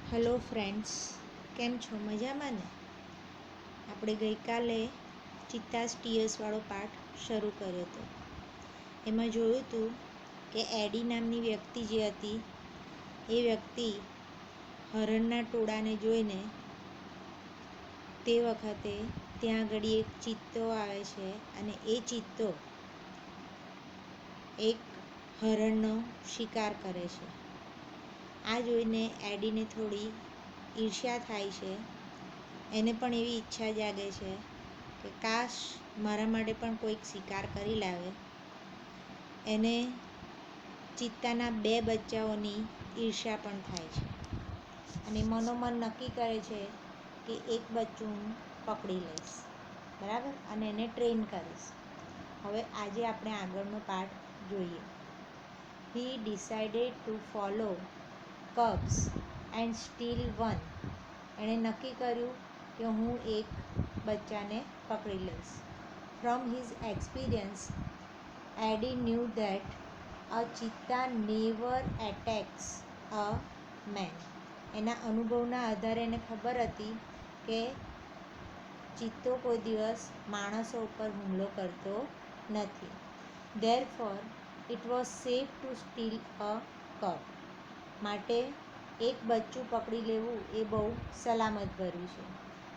Hello friends, કેમ છો? મજામાં ને? આપણે ગઈકાલે ચિત્તાસ ટીયર્સવાળો પાઠ શરૂ કર્યો હતો. એમાં જોયું હતું કે એડી નામની વ્યક્તિ જે હતી એ વ્યક્તિ હરણના ટોળાને જોઈને તે વખતે ત્યાં આગળ એક ચિત્તો આવે છે અને એ ચિત્તો એક હરણનો શિકાર કરે છે. આ જોઈને એડીને થોડી ઈર્ષ્યા થાય છે. એને પણ એવી ઈચ્છા જાગે છે કે કાશ મારા માટે પણ કોઈક શિકાર કરી લાવે. એને ચિત્તાના 2 બચ્ચાઓની ઈર્ષ્યા પણ થાય છે અને મનોમન નક્કી કરે છે કે એક બચ્ચું હું પકડી લઈશ, બરાબર, અને એને ટ્રેન કરીશ. હવે આજે આપણે આગળનો પાઠ જોઈએ. હી decided to follow cubs and steal one. એણે નક્કી કર્યું કે હું એક બચ્ચાને પકડી લઈશ. From his experience, Eddie knew that a cheetah never attacks a man. એના અનુભવના આધારે એને ખબર હતી કે ચિત્તો કોઈ દિવસ માણસો ઉપર હુમલો કરતો નથી. Therefore, it was safe to steal a cub. માટે એક બચ્ચું પકડી લેવું એ બહુ સલામત ભર્યું છે.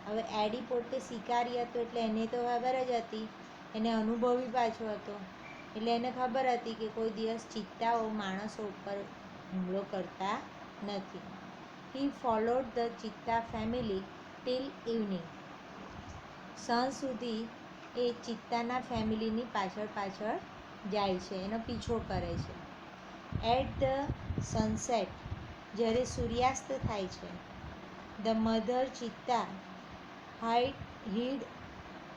હવે એડી પોતે શિકારી હતો એટલે એને તો ખબર જ હતી, એને અનુભવી પાછો હતો એટલે એને ખબર હતી કે કોઈ દિવસ ચિત્તાઓ માણસો ઉપર હુમલો કરતા નથી. He followed the cheetah family till evening. સાંજ સુધી એ ચિત્તાના ફેમિલીની પાછળ પાછળ જાય છે, એનો પીછો કરે છે. એટ ધ સનસેટ, જ્યારે સૂર્યાસ્ત થાય છે, the mother cheetah hid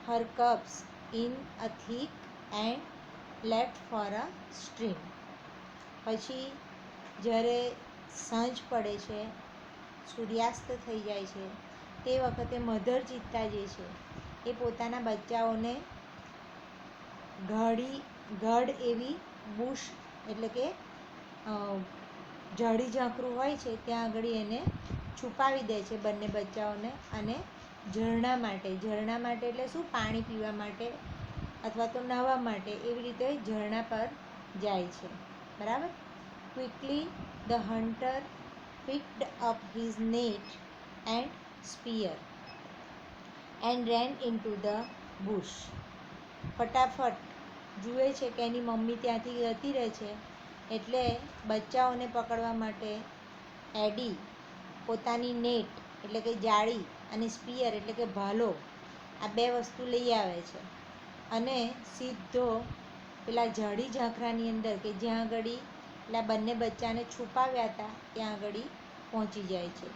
her cubs in a thick and left for a stream. પછી જ્યારે સાંજ પડે છે, સૂર્યાસ્ત થઈ જાય છે, તે વખતે મધર ચિત્તા જે છે એ પોતાના બચ્ચાઓને ગાઢ એવી બુશ એટલે કે ઝાડી ઝાંખરું હોય છે ત્યાં આગળ એને છુપાવી દે છે બંને બચ્ચાઓને અને ઝરણા માટે એટલે શું, પાણી પીવા માટે અથવા તો નાહવા માટે એવી રીતે ઝરણા પર જાય છે, બરાબર. Quickly the hunter picked up his net and spear and ran into the bush. ફટાફટ જુએ છે કે એની મમ્મી ત્યાંથી જતી રહે છે એટલે બચ્ચાઓને પકડવા માટે એડી પોતાની નેટ એટલે કે જાળી અને સ્પિયર એટલે કે ભાલો, આ 2 વસ્તુ લઈ આવે છે અને સીધો પેલા ઝાડી ઝાંખરાની અંદર કે જ્યાં આગળ પેલા બંને બચ્ચાને છુપાવ્યા હતા ત્યાં આગળ પહોંચી જાય છે.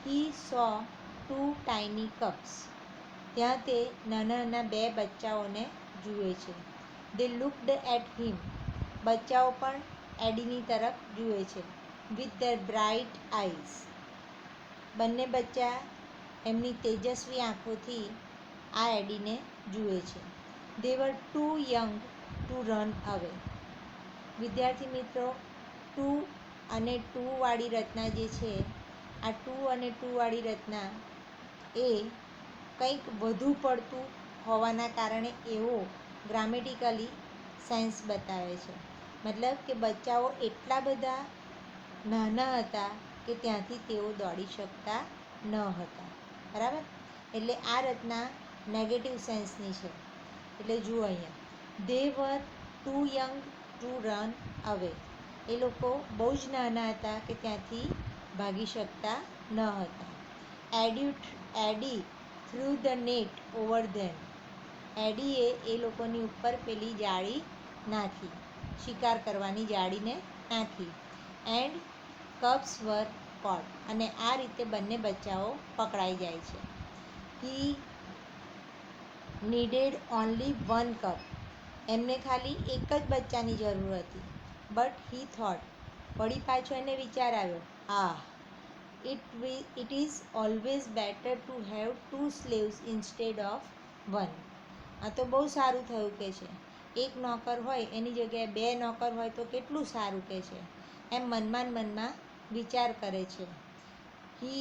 He so 2 tiny cubs. ત્યાં તે નાના નાના 2 બચ્ચાઓને જુએ છે. દે લુકડ એટ હિમ. બચ્ચાઓ પણ એડીની તરફ જુએ છે. With their bright eyes. બંને બચ્ચા એમની તેજસ્વી આંખોથી આ એડીને જુએ છે. They were too young to run away. વિદ્યાર્થી મિત્રો, 2 અને 2 વાળી રચના જે છે, આ 2 અને 2 વાળી રચના એ કંઈક વધુ પડતું હોવાના કારણે એવો ગ્રામેટિકલી સેન્સ બતાવે છે. મતલબ કે બચ્ચાઓ એટલા બધા નાના હતા કે ત્યાંથી તેઓ દોડી શકતા ન હતા, બરાબર. એટલે આ રચના નેગેટિવ સેન્સની છે. એટલે જુઓ અહીંયા, they were too young to run away. એ લોકો બહુ જ નાના હતા કે ત્યાંથી ભાગી શકતા ન હતા. Eddie threw the net over them. એડીએ એ લોકોની ઉપર પેલી જાળી નાખી, શિકાર કરવાની જાળીને નાખી. And cubs were caught. અને આ રીતે બંને બચ્ચાઓ પકડાઈ જાય છે. He needed only 1 cub. એમને ખાલી એક જ બચ્ચાની જરૂર હતી. But he thought. વળી પાછો એને વિચાર આવ્યો, it is always better to have 2 slaves instead of 1. આ તો બહુ સારું થયું કે છે, એક નોકર હોય એની જગ્યાએ 2 નોકર હોય તો કેટલું સારું કે છે, એમ મનમાં વિચાર કરે છે. He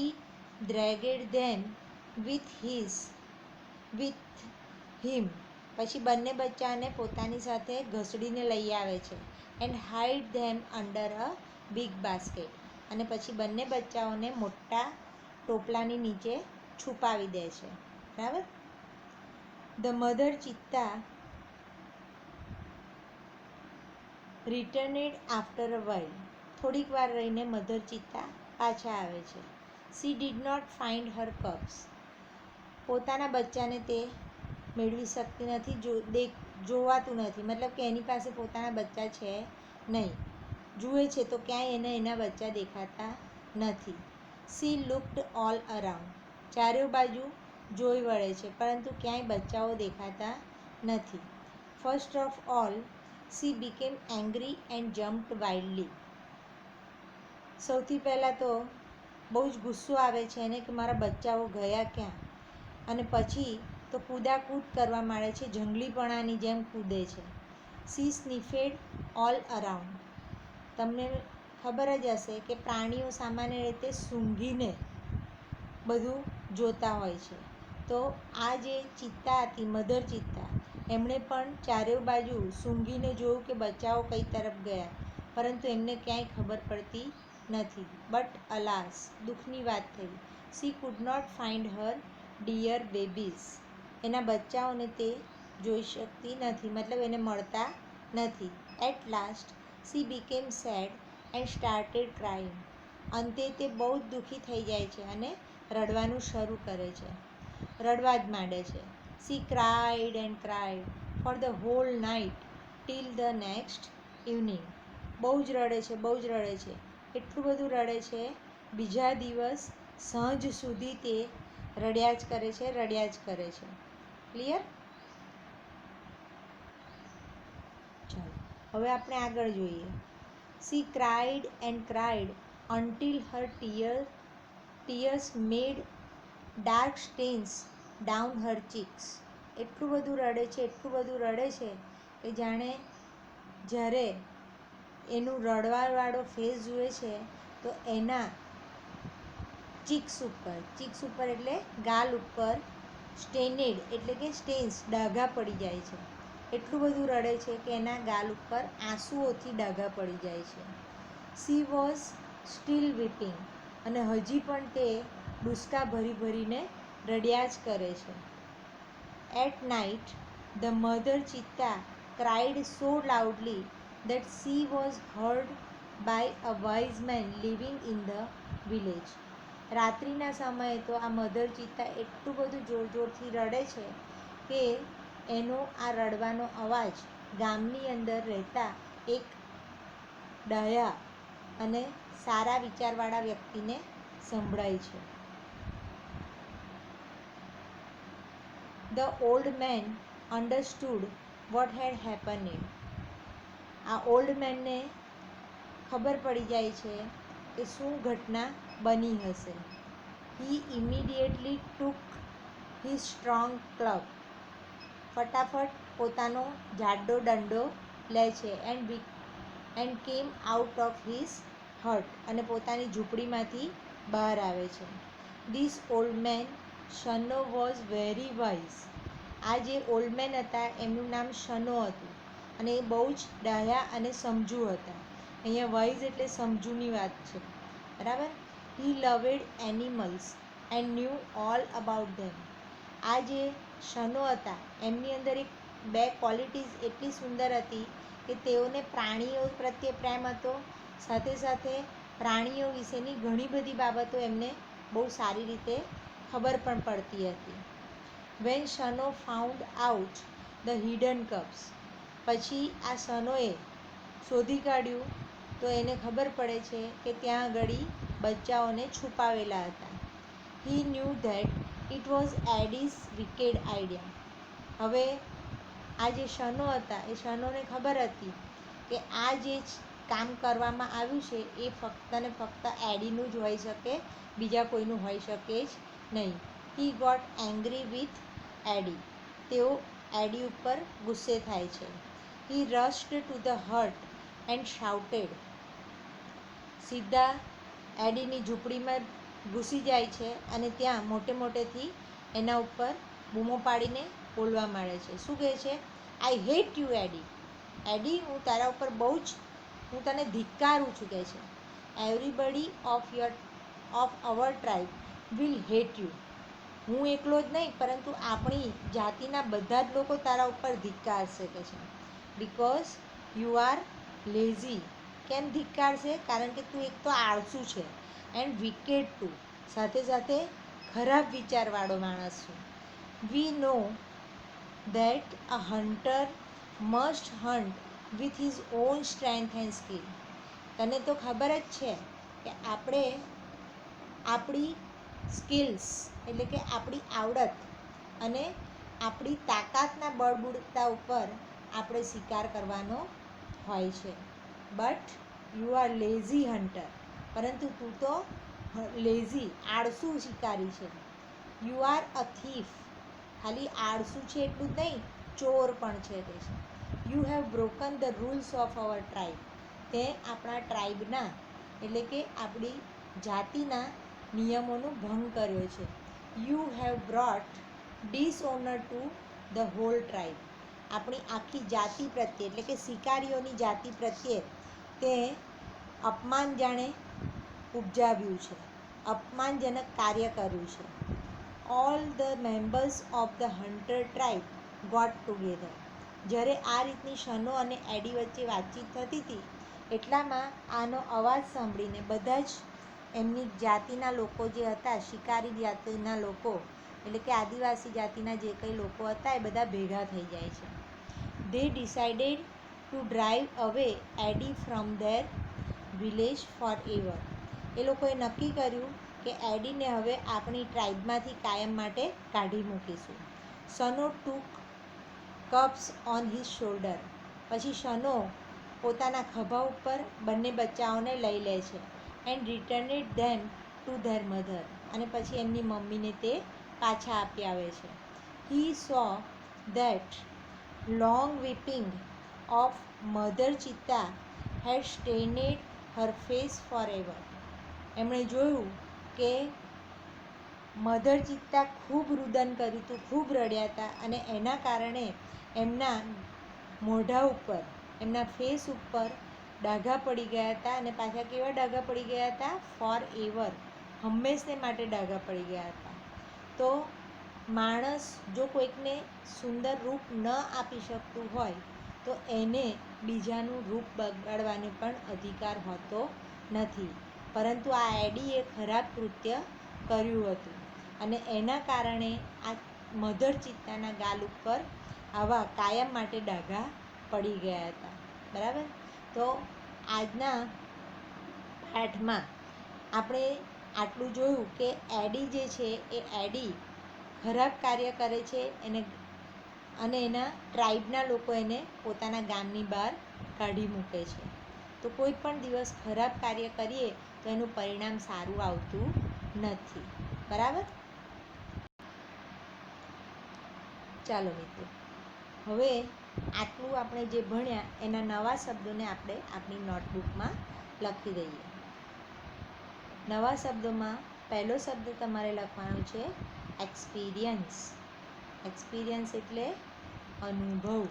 dragged them with him. પછી બંને બચ્ચાને પોતાની સાથે ઘસડીને લઈ આવે છે. And hide them under a big basket. અને પછી બંને બચ્ચાઓને મોટા ટોપલાની નીચે છુપાવી દે છે. બરાબર. The mother cheetah returned after a while. થોડીક વાર રહીને મધર ચિત્તા પાછા આવે છે. She did not find her cubs. પોતાના બચ્ચાને તે મેળવી શકતી નથી, જોવાતું નથી, મતલબ કે એની પાસે પોતાના બચ્ચા છે નહીં. જુએ છે તો ક્યાંય એને એના બચ્ચા દેખાતા નથી. C looked all around. ચારે બાજુ જોઈ વળે છે પરંતુ ક્યાંય બચ્ચાઓ દેખાતા નથી. First of all she became angry and jumped wildly. સૌથી પહેલાં તો બહુ જ ગુસ્સો આવે છે એને કે મારા બચ્ચાઓ ગયા ક્યાં. અને પછી તો કૂદાકૂદ કરવા માંડે છે, જંગલીપણાની જેમ કૂદે છે. She sniffed all around. તમને ખબર જ હશે કે પ્રાણીઓ સામાન્ય રીતે સૂંઘીને બધું જોતા હોય છે. તો આ જે ચિત્તા હતી, મધર ચિત્તા, એમણે પણ ચારે બાજુ સૂંઘીને જોયું કે બચ્ચાઓ કઈ તરફ ગયા, પરંતુ એમને ક્યાંય ખબર પડતી નથી. બટ અલાસ, દુઃખની વાત થઈ. She could not find her dear babies. એના બચ્ચાઓને તે જોઈ શકતી નથી, મતલબ એને મળતા નથી. At last she became sad and started crying. અંતે તે બહુ જ દુઃખી થઈ જાય છે અને રડવાનું શરૂ કરે છે, રડવા જ માંડે છે. She cried and cried for the whole night till the next evening. બહુ જ રડે છે, બહુ જ રડે છે, એટલું બધું રડે છે, બીજા દિવસ સાંજ સુધી તે રડ્યા જ કરે છે, રડ્યા જ કરે છે. ક્લિયર? ચાલો હવે આપણે આગળ જોઈએ. C cried and cried until Har tears made dark tense down Har cheeks. એટલું બધું રડે છે, એટલું બધું રડે છે કે જાણે જ્યારે એનું રડવાવાળો ફેસ જુએ છે તો એના ચીક્સ ઉપર એટલે ગાલ ઉપર સ્ટેનેડ એટલે કે સ્ટેન્સ, ડાઘા પડી જાય છે. એટલું બધું રડે છે કે એના ગાલ ઉપર આંસુઓથી ડાઘા પડી જાય છે. She was still weeping. અને હજી પણ તે ડૂસકા ભરીને રડ્યા જ કરે છે. At night the mother cheetah cried so loudly that she was heard by a wise man living in the village. રાત્રિના સમયે તો આ મધર ચિત્તા એટલું બધું જોરથી રડે છે કે એનો આ રડવાનો અવાજ ગામની અંદર રહેતા એક ડાયા અને સારા વિચારવાળા વ્યક્તિને સંભળાય છે. The old man understood vote head happened. આ ઓલ્ડ મેનને ખબર પડી જાય છે કે શું ઘટના બની હશે. હી ઇમિડિયેટલી ટુક હિઝ સ્ટ્રોંગ ક્લબ. ફટાફટ પોતાનો જાડો દંડો લે છે. And came out of his હટ. અને પોતાની ઝૂંપડીમાંથી બહાર આવે છે. This old man Shano was very wise. આ જે ઓલ્ડ મેન હતા એમનું નામ શનો હતું અને એ બહુ જ ડાહ્યા અને સમજુ હતા. અહીંયા વાઇઝ એટલે સમજુની વાત છે. બરાબર. He loved animals and knew all about them. આ જે શનો હતા એમની અંદર બે ક્વોલિટીઝ એટલી સુંદર હતી કે તેઓને પ્રાણીઓ પ્રત્યે પ્રેમ હતો, સાથે સાથે પ્રાણીઓ વિશેની ઘણી બધી બાબતો એમને બહુ સારી રીતે ખબર પણ પડતી હતી. When Shano found out the hidden cubs. પછી આ શનોએ શોધી કાઢ્યું તો એને ખબર પડે છે કે ત્યાં આગળ બચ્ચાઓને છુપાવેલા હતા. He knew that it was Eddie's wicked idea. હવે આ જે શનો હતા એ શનોને ખબર હતી કે આ જે કામ કરવામાં આવ્યું છે એ ફક્ત ને ફક્ત એડીનું જ હોઈ શકે, બીજા કોઈનું હોઈ શકે જ નહીં. He got angry with Eddie. તેઓ એડી ઉપર ગુસ્સે થાય છે. He rushed to the hut and shouted. સીધા એડીની ઝૂંપડીમાં ઘૂસી જાય છે અને ત્યાં મોટે મોટેથી એના ઉપર બૂમો પાડીને બોલવા માંડે છે. શું કહે છે? આઈ હેટ યુ એડી. એડી, હું તારા ઉપર બહુ જ, હું તને ધિક્કારું છું, કહે છે. Everybody of our tribe will hate you. હું એકલો જ નહીં, પરંતુ આપણી જાતિના બધા જ લોકો તારા ઉપર ધિક્કારશે, કહે છે. Because you are lazy. કેમ ધિક્કારશે? કારણ કે તું એક તો આળસુ છે, એન્ડ વિકેડ ટુ, સાથે સાથે ખરાબ વિચારવાળો માણસ છું. We know that a hunter must hunt with his own strength and skill. તને તો ખબર જ છે કે આપણે આપણી સ્કિલ્સ એટલે કે આપણી આવડત અને આપણી તાકાતના બળબૂતા ઉપર આપણે શિકાર કરવાનો હોય છે. But you are lazy hunter. પરંતુ તું તો લેઝી, આળસુ શિકારી છે. You are a thief. ખાલી આળસુ છે એટલું જ નહીં, ચોર પણ છે, તે છે. You have broken the rules of our tribe. તે આપણા ટ્રાઇબના એટલે કે આપણી જાતિના નિયમોનો ભંગ કર્યો છે. You have brought dishonour to the whole tribe. આપણી આખી જાતિ પ્રત્યે એટલે કે શિકારીઓની જાતિ પ્રત્યે તે અપમાન જાણે ઉપજાવ્યું છે, અપમાનજનક કાર્ય કર્યું છે. All the members of the hunter tribe got together. જ્યારે આ રીતની શનો અને એડી વચ્ચે વાતચીત થતી હતી, એટલામાં આનો અવાજ સાંભળીને બધા જ એમની જાતિના લોકો જે હતા, શિકારી જાતિના લોકો એટલે કે આદિવાસી જાતિના જે કંઈ લોકો હતા, એ બધા ભેગા થઈ જાય છે. They decided to drive away Eddie from their village forever. એ લોકોએ નક્કી કર્યું કે એડીને હવે આપણી ટ્રાઇબમાંથી કાયમ માટે કાઢી મૂકીશું. સનો ટૂક કપ્સ ઓન હિઝ શોલ્ડર. પછી શનો પોતાના ખભા ઉપર બંને બચ્ચાઓને લઈ લે છે. And returned them to their mother. અને પછી એમની મમ્મીને તે પાછા આપી આવે છે. He saw that long weeping of mother cheetah had stained her face forever. એમણે જોયું કે મધર ચિત્તા ખૂબ રુદન કર્યું હતું, ખૂબ રડ્યા હતા, અને એના કારણે એમના મોઢા ઉપર, એમના ફેસ ઉપર ડાઘા પડી ગયા હતા. અને પાછા કેવા ડાઘા પડી ગયા હતા? ફોર એવર, હંમેશને માટે ડાઘા પડી ગયા હતા. તો માણસ જો કોઈકને સુંદર રૂપ ન આપી શકતું હોય, તો એને બીજાનું રૂપ બગાડવાનો પણ અધિકાર હોતો નથી. પરંતુ આ એડીએ ખરાબ કૃત્ય કર્યું હતું, અને એના કારણે આ મધર ચિત્તાના ગાલ ઉપર આવા કાયમ માટે ડાઘા પડી ગયા હતા. બરાબર? તો આજના પાઠમાં આપણે આટલું જોયું કે એડી જે છે એ એડી ખરાબ કાર્ય કરે છે એને, અને એના ટ્રાઇબના લોકો એને પોતાના ગામની બહાર કાઢી મૂકે છે. તો કોઈ પણ દિવસ ખરાબ કાર્ય કરીએ તો એનું પરિણામ સારું આવતું નથી. બરાબર? ચાલો મિત્રો, હવે આટલું આપણે જે ભણ્યા એના નવા શબ્દોને આપણે આપણી નોટબુકમાં લખી દઈએ. નવા શબ્દોમાં પહેલો શબ્દ તમારે લખવાનો છે એક્સપિરિયન્સ. એક્સપિરિયન્સ એટલે અનુભવ.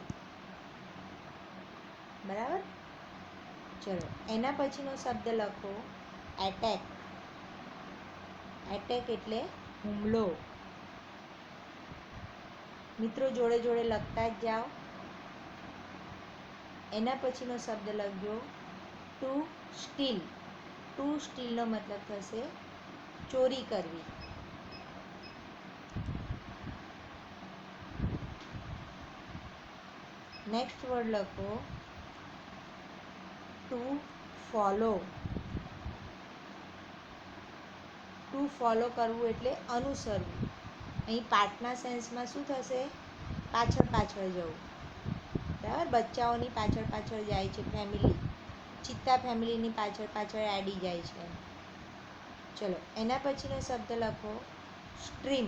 બરાબર? ચલો, એના પછીનો શબ્દ લખો એટેક. એટેક એટલે હુમલો. મિત્રો જોડે જોડે લખતા જ જાઓ. એના પછીનો શબ્દ લખજો ટુ સ્ટીલ. ટુ સ્ટીલનો મતલબ થશે ચોરી કરવી. નેક્સ્ટ વર્ડ લખો ટુ ફોલો. ટુ ફોલો કરવું એટલે અનુસરવું. અહીં પાર્ટના સેન્સમાં શું થશે? પાછળ પાછળ જવું. બરાબર? બચ્ચાઓની પાછળ પાછળ જાય છે ફેમિલી. ચિત્તા ફેમિલીની પાછળ પાછળ એડી જાય છે. ચલો, એના પછીનો શબ્દ લખો સ્ટ્રીમ.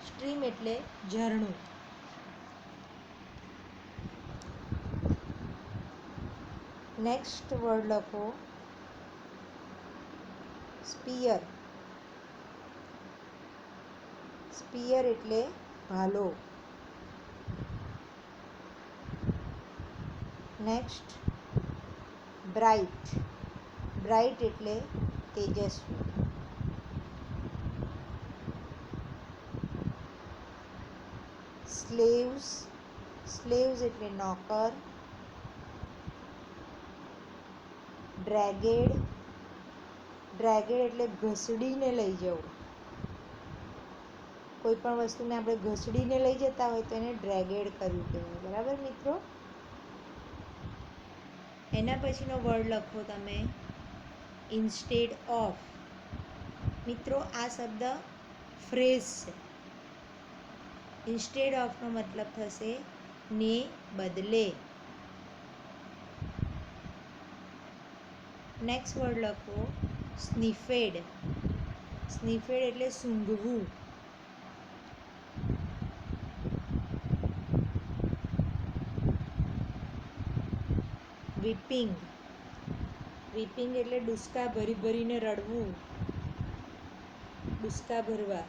સ્ટ્રીમ એટલે ઝરણું. નેક્સ્ટ વર્ડ લખો સ્પિયર. સ્પિયર એટલે ભાલો. Next bright. બ્રાઇટ એટલે તેજસ્વી. સ્લેવ્સ. સ્લેવ્સ એટલે નોકર. ડ્રેગેડ. ડ્રેગેડ એટલે ઘસડીને લઈ જવું. કોઈ પણ વસ્તુને આપણે ઘસડીને લઈ જતા હોય તો એને ડ્રેગેડ કરવું કહેવાય. બરાબર મિત્રો? એના પછીનો વર્ડ લખો તમે ઇન્સ્ટેડ ઓફ. મિત્રો આ શબ્દ ફ્રેઝ છે. ઇન્સ્ટેડ ઓફનો મતલબ થશે ને બદલે. નેક્સ્ટ વર્ડ લખો સ્નિફેડ. સ્નિફેડ એટલે સૂંઘવું. વીપિંગ. વીપિંગ એટલે ડૂસકા ભરી ભરીને રડવું. ડૂસકા ભરવા.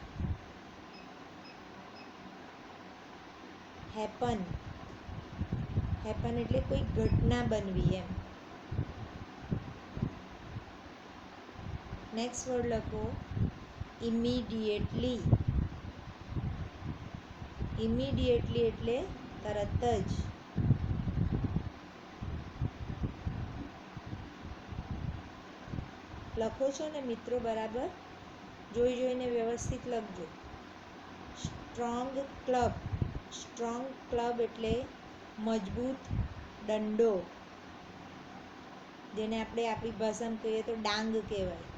હેપન. હેપન એટલે કોઈ ઘટના બનવી એમ. નેક્સ્ટ વર્ડ લખો ઇમિડિયેટલી. ઇમિડિયેટલી એટલે તરત જ. લખો છો ને મિત્રો બરાબર? જોઈ જોઈને વ્યવસ્થિત લખજો. Strong club. સ્ટ્રોંગ ક્લબ એટલે મજબૂત દંડો, જેને આપણે આપણી ભાષામાં કહીએ તો ડાંગ કહેવાય.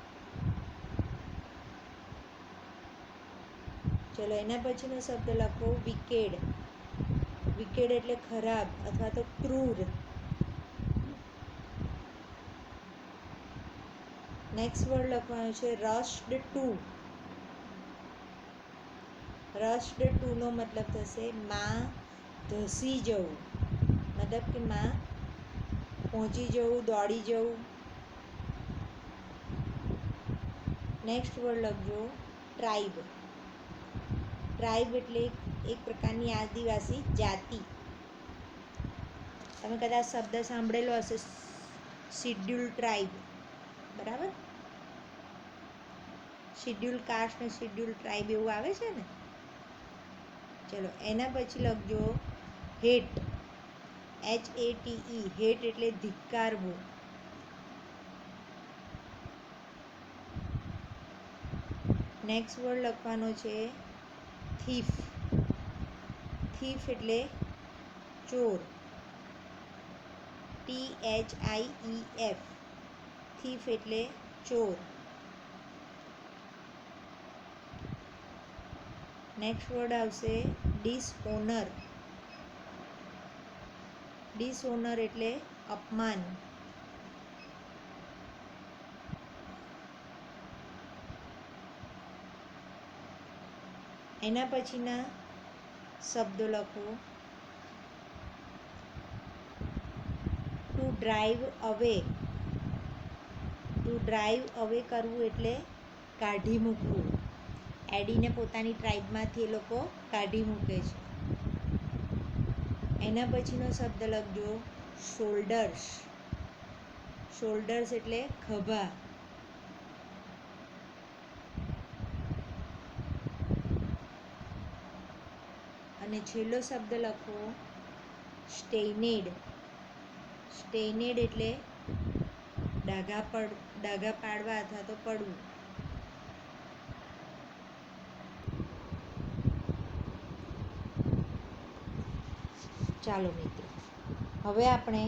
ચલો એના પછીનો શબ્દ લખો વિકેડ. વિકેડ એટલે ખરાબ અથવા તો ક્રૂર. નેક્સ્ટ વર્ડ લખવાનો છે રશ્ડ ટુ. રશ્ડ ટુનો મતલબ થશે માં ધસી જવું. મતલબ કે માં પહોંચી જવું, દોડી જવું. નેક્સ્ટ વર્ડ લખજો ટ્રાઇબ. ટ્રાઇબ એટલે એક પ્રકારની આદિવાસી જાતિ. તમે કદાચ શબ્દ સાંભળેલો હશે શિડ્યુલ ટ્રાઇબ. બરાબર? શિડ્યુલ કાસ્ટ ને શિડ્યુલ ટ્રાઇબ એવું આવે છે ને. ચલો એના પછી લખજો હેટ. HATE. હેટ એટલે ધિક્કારવું. નેક્સ્ટ વર્ડ લખવાનો છે થીફ. થીફ એટલે ચોર. THIEF. થીફ એટલે ચોર. નેક્સ્ટ વર્ડ આવશે ડિસઓનર. ડિસઓનર એટલે અપમાન. એના પછીના શબ્દો લખો ટુ ડ્રાઈવ અવે. ટુ ડ્રાઈવ અવે કરવું એટલે કાઢી મૂકવું. એડીને પોતાની ટ્રાઇબમાંથી એ લોકો કાઢી મૂકે છે. એના પછીનો શબ્દ લખજો શોલ્ડર્સ. શોલ્ડર્સ એટલે ખભા. અને છેલ્લો શબ્દ લખો સ્ટેઇનેડ. સ્ટેઇનેડ એટલે ડાઘા પાડવા અથવા તો પડવું. ચાલો મિત્રો, હવે આપણે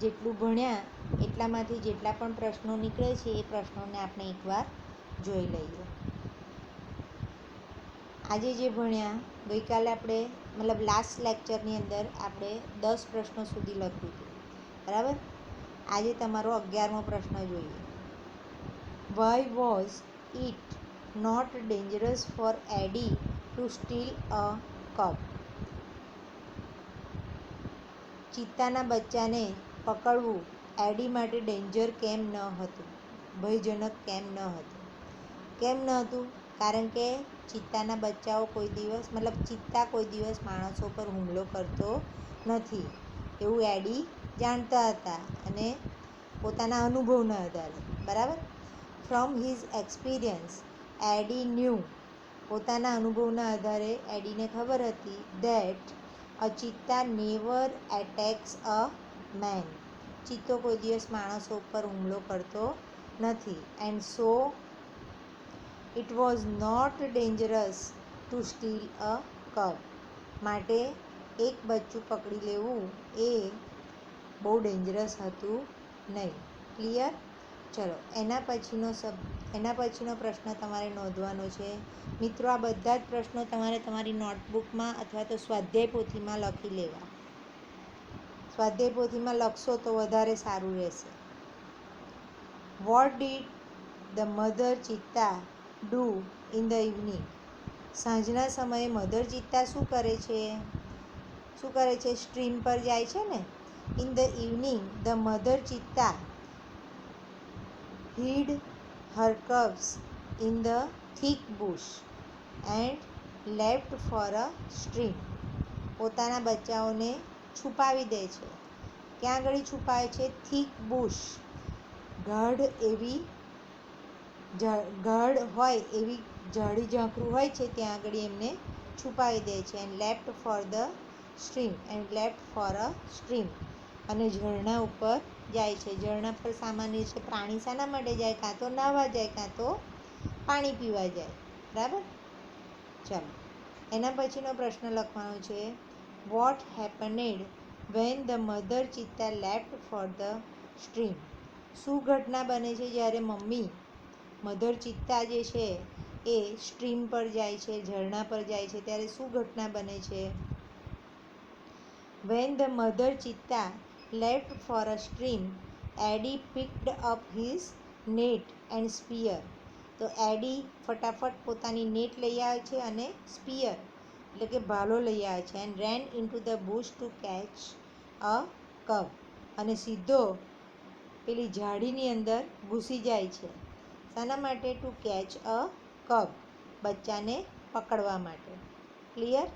જેટલું ભણ્યા એટલામાંથી જેટલા પણ પ્રશ્નો નીકળે છે એ પ્રશ્નોને આપણે એકવાર જોઈ લઈએ. આજે જે ભણ્યા ગઈકાલે આપણે લાસ્ટ લેક્ચરની અંદર આપણે 10 પ્રશ્નો સુધી લખ્યું હતું. બરાબર? આજે તમારો 11મો પ્રશ્ન જોઈએ. Why was it not dangerous for Eddie to steal a cub? ચિત્તાના બચ્ચાને પકડવું એડી માટે ડેન્જર કેમ ન હતું? ભયજનક કેમ ન હતું? કેમ ન હતું? કારણ કે ચિત્તાના બચ્ચાઓ કોઈ દિવસ ચિત્તા કોઈ દિવસ માણસો પર હુમલો કરતો નથી એવું એડી જાણતા હતા અને પોતાના અનુભવના આધારે, બરાબર. From his experience Eddie knew, પોતાના અનુભવના આધારે એડીને ખબર હતી that a cheetah never attacks a man, ચિત્તો કોઈ દિવસ માણસો ઉપર હુમલો કરતો નથી. And so it was not dangerous to steal a cub, માટે એક બચ્ચું પકડી લેવું એ બહુ ડેન્જરસ હતું નહીં. ક્લિયર? ચલો, એના પછીનો પ્રશ્ન તમારે નોંધવાનો છે. મિત્રો, આ બધા જ પ્રશ્નો તમારે તમારી નોટબુકમાં અથવા તો સ્વાધ્યાય પોથીમાં લખી લેવા. સ્વાધ્યાય પોથીમાં લખશો તો વધારે સારું રહેશે. What did the mother cheetah do in the evening, સાંજના સમયે મધર ચિત્તા શું કરે છે? સ્ટ્રીમ પર જાય છે ને. In the evening the mother cheetah hid her cubs in the thick bush and left for a stream, પોતાના બચ્ચાઓને છુપાવી દે છે. ક્યાં આગળ છુપાવે છે? થીક બુશ, ગાઢ હોય એવી ઝાડી ઝાંખરું હોય છે ત્યાં આગળ એમને છુપાવી દે છે. And left for a stream, અને ઝરણા ઉપર જાય છે. ઝરણા પર સામાન્ય છે પ્રાણી શાના માટે જાય? કાં તો નાહવા જાય, કાં તો પાણી પીવા જાય, બરાબર. ચાલો, એના પછીનો પ્રશ્ન લખવાનો છે. What happened when the mother cheetah left for the stream, શું ઘટના બને છે જ્યારે મધર ચિત્તા જે છે એ સ્ટ્રીમ પર જાય છે, ઝરણા પર જાય છે, ત્યારે શું ઘટના બને છે? When the mother cheetah left for a stream Eddie picked up his net and spear, તો એડી ફટાફટ પોતાની નેટ લઈ આવે છે અને સ્પીયર એટલે કે ભાલો લઈ આવે છે. And ran into the bush to catch a cub, અને સીધો પેલી ઝાડીની અંદર ઘૂસી જાય છે. શાના માટે? ટુ કેચ અ કબ, બચ્ચાને પકડવા માટે. ક્લિયર?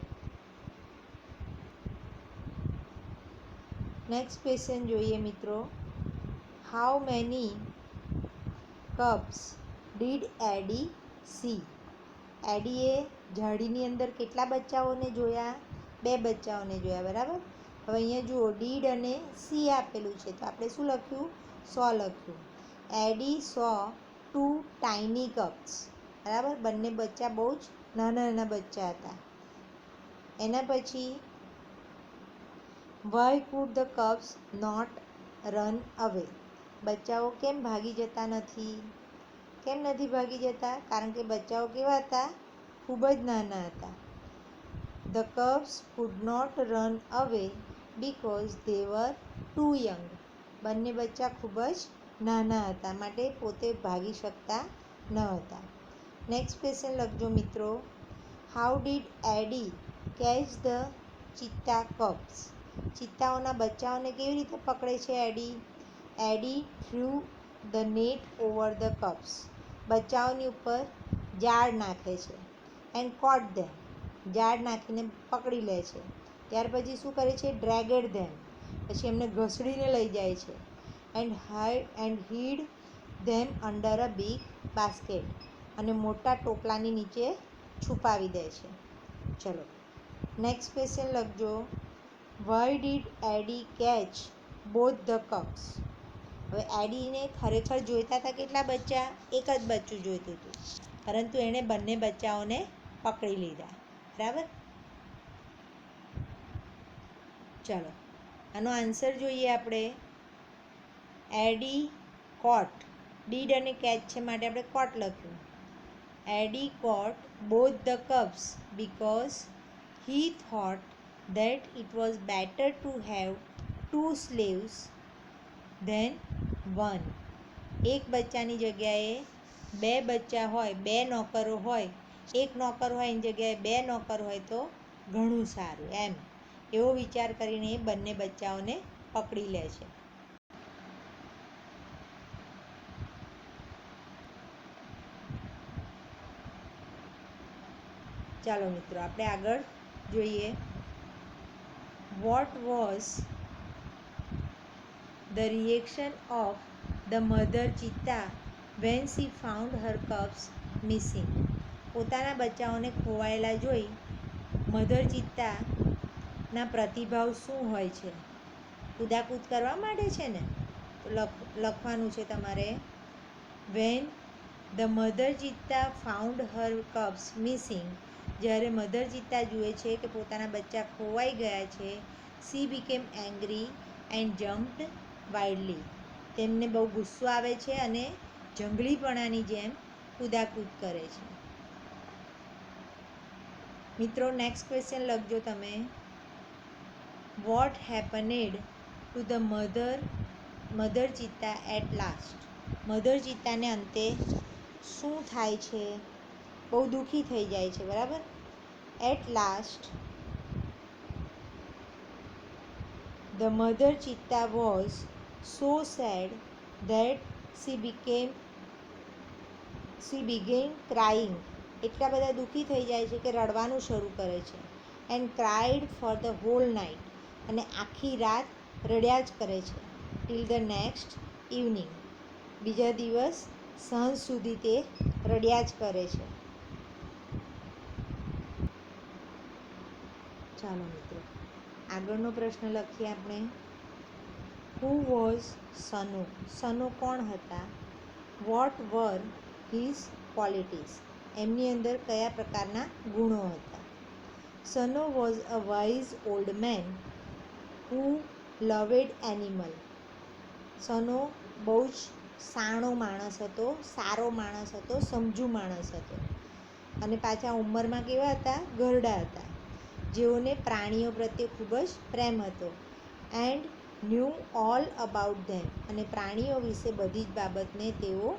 નેક્સ્ટ ક્વેશ્ચન જોઈએ મિત્રો. How many cubs did Eddie see, એડીએ ઝાડીની અંદર કેટલા બચ્ચાઓને જોયા? 2 બચ્ચાઓને જોયા, બરાબર. હવે અહીંયા જુઓ, ડીડ અને સી આપેલું છે તો આપણે શું લખ્યું? સો લખ્યું. એડી સો 2 ટાઇની કબ્સ, બરાબર. બંને બચ્ચા બહુ જ નાના બચ્ચા હતા. એના પછી why could the cubs not run away, બચ્ચાઓ કેમ ભાગી જતા નથી? કેમ નથી ભાગી જતા? કારણ કે બચ્ચાઓ કેવા હતા? ખૂબ જ નાના હતા. The cubs could not run away because they were too young, બંને બચ્ચા ખૂબ જ નાના હતા માટે પોતે ભાગી શકતા ન હતા. નેક્સ્ટ ક્વેશ્ચન લખજો મિત્રો. How did Eddie catch the cheetah cubs, ચિત્તાઓના બચ્ચાઓને કેવી રીતે પકડે છે Eddie? Eddie threw the net over the cubs, બચ્ચાઓની ઉપર જાળ નાખે છે. એન્ડ કોટ ધેમ, જાળ નાખીને પકડી લે છે. ત્યાર પછી શું કરે છે? ડ્રેગેડ ધેમ, પછી એમને ઘસડીને લઈ જાય છે. And hid them under a big basket, અને મોટા ટોપલાની નીચે છુપાવી દે છે. ચલો, નેક્સ્ટ ક્વેશ્ચન લખજો. Why did Eddie catch both the cubs, હવે એડીને ખરેખર જોઈતા હતા કેટલા બચ્ચા? એક જ બચ્ચું જોઈતું હતું, પરંતુ એણે બંને બચ્ચાઓને પકડી લીધા, બરાબર. ચલો, આનો આન્સર જોઈએ આપણે. એડી કોટ, ડીડ અને કેચ છે માટે આપણે કોટ લખ્યું. Eddie caught both the cubs because he thought that it was better to have 2 slaves than 1, એક બચ્ચાની જગ્યાએ 2 બચ્ચા હોય, 2 નોકરો હોય, એક નોકર હોય એની જગ્યાએ 2 નોકર હોય તો ઘણું સારું, એમ એવો વિચાર કરીને એ બંને બચ્ચાઓને પકડી લે છે. ચાલો મિત્રો આપણે આગળ જોઈએ. What was the reaction of the mother cheetah when she found her cubs missing. પોતાના બચ્ચાઓને ખોવાયેલા જોઈ મધર ચિત્તાના પ્રતિભાવ શું હોય છે? કૂદાકૂદ કરવા માંડે છે ને? તો લખવાનું છે તમારે, when the mother cheetah found her cubs missing. જ્યારે મધર ચિત્તા જુએ છે કે પોતાના બચ્ચા ખોવાઈ ગયા છે, she became angry and jumped wildly. તેમને બહુ ગુસ્સો આવે છે અને જંગલીપણાની જેમ કૂદાકૂદ કરે છે. મિત્રો નેક્સ્ટ ક્વેશ્ચન લખજો તમે. What happened to the mother cheetah at last. Mother ચિત્તાને અંતે શું થાય છે? બહુ દુઃખી થઈ જાય છે, બરાબર. At last the mother cheetah was so sad that she began crying. એટલા બધા દુઃખી થઈ જાય છે કે રડવાનું શરૂ કરે છે. And cried for the whole night. અને આખી રાત રડ્યા જ કરે છે. Till the next evening. બીજા દિવસ સાંજ સુધી તે રડ્યા જ કરે છે. ચાલો મિત્રો આગળનો પ્રશ્ન લખીએ આપણે. Who was સનો. સનો કોણ હતા? What were his qualities. એમની અંદર કયા પ્રકારના ગુણો હતા? Sano was a wise old man who loved animal. Sano બહુ જ સાણો માણસ હતો, સારો માણસ હતો, સમજુ માણસ હતો. અને પાછા ઉંમરમાં કેવા હતા? ઘરડા હતા, જેઓને પ્રાણીઓ પ્રત્યે ખૂબ જ પ્રેમ હતો. એન્ડ ન્યૂ ઓલ અબાઉટ ધેમ. અને પ્રાણીઓ વિશે બધી જ બાબતને તેઓ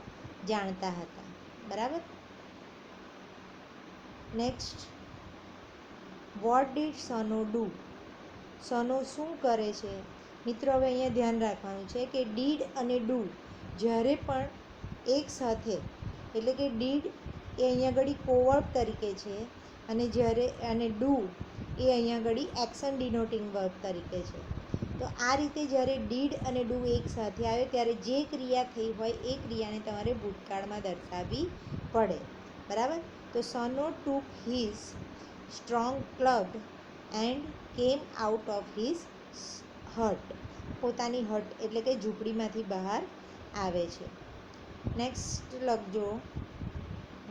જાણતા હતા, બરાબર. Next, what did Sano do. Sano શું કરે છે? મિત્રો હવે અહીંયા ધ્યાન રાખવાનું છે કે ડીડ અને ડુ જ્યારે પણ એક સાથે, એટલે કે ડીડ એ અહીંયા આગળ કોવર્બ તરીકે છે અને ડુ એ અહીંયા આગળ એક્શન ડિનોટિંગ વર્બ તરીકે છે. તો આ રીતે જ્યારે ડીડ અને ડુ એક સાથે આવે ત્યારે જે ક્રિયા થઈ હોય એ ક્રિયાને તમારે ભૂતકાળમાં દર્શાવવી પડે, બરાબર. તો Sano took his strong club and came out of his hut. પોતાની હટ એટલે કે ઝૂંપડીમાંથી બહાર આવે છે. નેક્સ્ટ લખજો.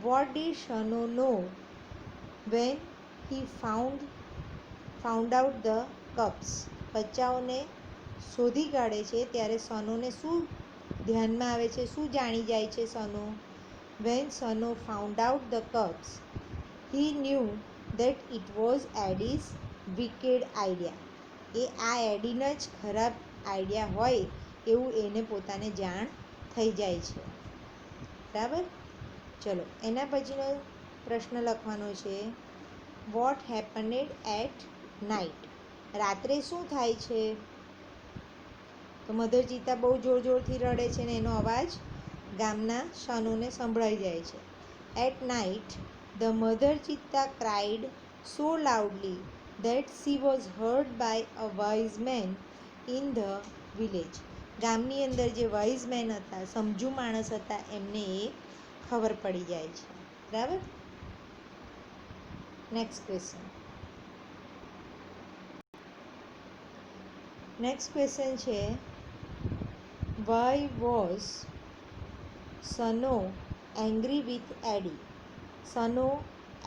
What did Sano know when he found out the cubs. બચ્ચાઓને શોધી કાઢે છે ત્યારે સનોને શું ધ્યાનમાં આવે છે? શું જાણી જાય છે Sano? When Sano found out the cubs he knew that it was Eddie's wicked idea. એ આ એડીનો જ ખરાબ આઈડિયા હોય એવું એને પોતાને જાણ થઈ જાય છે, બરાબર. ચલો એના પછીનો પ્રશ્ન લખવાનો છે. What happened at night. રાત્રે શું થાય છે? તો મધર ચિત્તા બહુ જોર જોરથી રડે છે ને એનો અવાજ ગામના સનોને સંભળાઈ જાય છે. At night the mother cheetah cried so loudly that she was heard by a wise man in the village. ગામની અંદર જે વાઇઝ મેન હતા, સમજુ માણસ હતા, એમને એ ખબર પડી જાય છે, બરાબર. Next question. નેક્સ્ટ ક્વેશ્ચન છે. વાય વોઝ સનો એંગ્રી વિથ એડી. સનો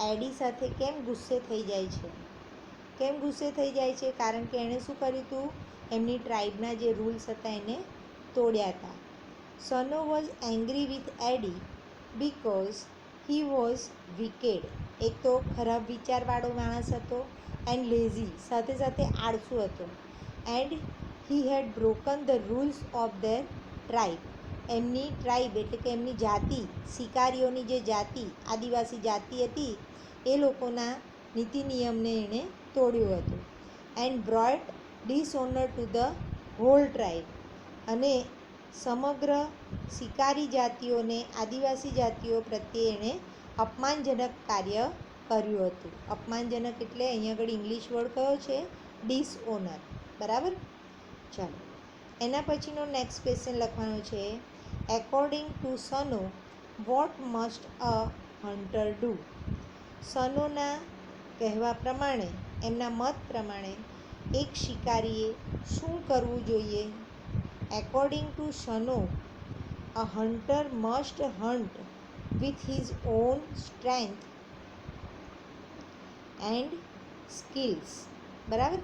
એડી સાથે કેમ ગુસ્સે થઈ જાય છે? કેમ ગુસ્સે થઈ જાય છે? કારણ કે એણે શું કર્યું હતું? એમની ટ્રાઇબના જે રૂલ્સ હતા એને તોડ્યા હતા. Sano was angry with Eddie because he was wicked. એક તો ખરાબ વિચારવાળો માણસ હતો, એન્ડ લેઝી, સાથે સાથે આળસુ હતો. And he head broken the rules of their tribe. એમની ટ્રાઇબ એટલે કે એમની જાતિ, શિકારીઓની જે જાતિ, આદિવાસી જાતિ હતી, એ લોકોના નીતિ નિયમને એણે તોડ્યું હતું. And brought dishonour to the whole tribe. અને સમગ્ર શિકારી જાતિઓને, આદિવાસી જાતિઓ પ્રત્યે એણે અપમાનજનક કાર્ય કર્યું હતું. અપમાનજનક એટલે અહીંયા આગળ ઇંગ્લિશ વર્ડ કયો છે? ડિસઓનર. બરાબર. ચાલો એના પછીનો નેક્સ્ટ ક્વેશ્ચન લખવાનો છે, according to Sano what must a hunter do. સનોના કહેવા પ્રમાણે, એમના મત પ્રમાણે એક શિકારીએ શું કરવું જોઈએ? According to Sano, a hunter must hunt with his own strength and skills. બરાબર.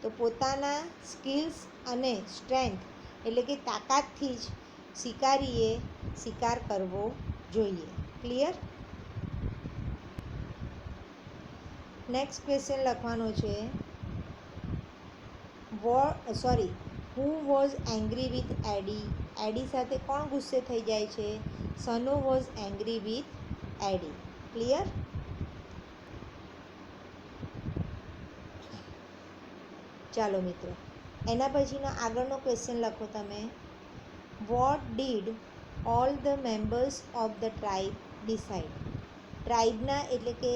તો પોતાના સ્કિલ્સ અને સ્ટ્રેન્થ એટલે કે તાકાતથી જ શિકારીએ શિકાર કરવો જોઈએ. ક્લિયર? નેક્સ્ટ ક્વેશ્ચન લખવાનો છે, who was angry with Eddie. Eddie સાથે કોણ ગુસ્સે થઈ જાય છે? Sano was angry with Eddie. Clear? ચાલો મિત્રો એના પછીનો આગળનો ક્વેશ્ચન લખો તમે, what did all the members of the tribe decide. ટ્રાઇબના એટલે કે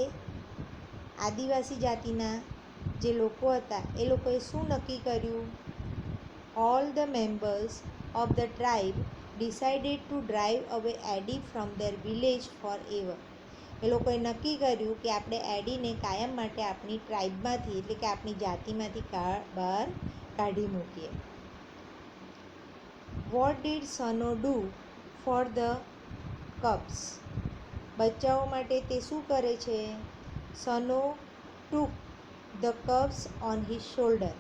આદિવાસી જાતિના જે લોકો હતા એ લોકોએ શું નક્કી કર્યું? All the members of the tribe decided to drive away Eddie from their village forever. એ લોકોએ નક્કી કર્યું કે આપણે એડીને કાયમ માટે આપણી ટ્રાઇબમાંથી એટલે કે આપણી જાતિમાંથી બહાર કાઢી મૂકીએ. What did Sano do for the cubs. બચ્ચાઓ માટે તે શું કરે છે? Sano took the cubs on his shoulder.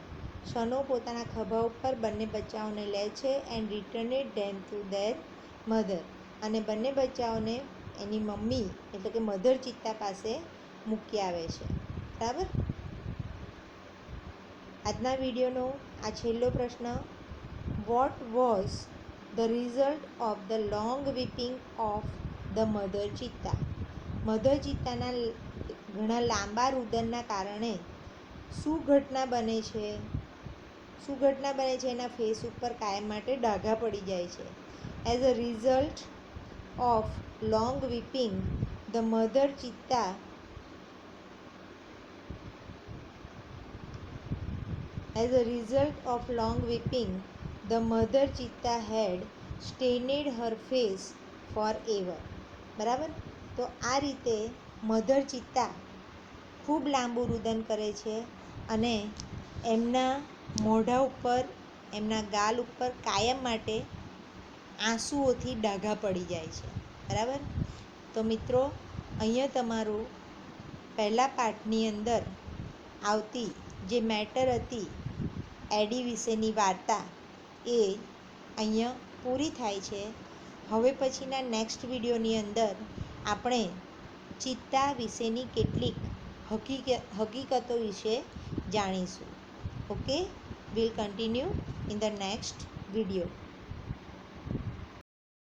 Sano પોતાના ખભા ઉપર બંને બચ્ચાઓને લે છે and returned them to their mother. અને બંને બચ્ચાઓને એની મમ્મી એટલે કે મધર ચિત્તા પાસે મૂકી આવે છે. બરાબર. આજના વિડીયોનો આ છેલ્લો પ્રશ્ન, what was the result of the long weeping of the mother cheetah. Mother ચિત્તાના ઘણા લાંબા રુદનના કારણે શું ઘટના બને છે? શું ઘટના બને છે? એના ફેસ ઉપર કાયમ માટે ડાઘા પડી જાય છે. As a result of long weeping the mother cheetah As a result of long weeping, the mother cheetah had stained her face forever. બરાબર. તો આ રીતે મધર ચિત્તા ખૂબ લાંબુ રુદન કરે છે અને એમના મોઢા ઉપર, એમના ગાલ ઉપર કાયમ માટે આંસુઓથી ડાઘા પડી જાય છે. બરાબર. તો મિત્રો અહીંયા તમારું પહેલા પાઠની અંદર આવતી જે મેટર હતી એડી વિશેની વાર્તા એ અહીંયા પૂરી થાય છે. હવે પછીના નેક્સ્ટ વિડીયોની અંદર આપણે ચિત્તા વિશેની કેટલીક હકીકતો વિશે જાણીશું. Okay, will continue in the next video.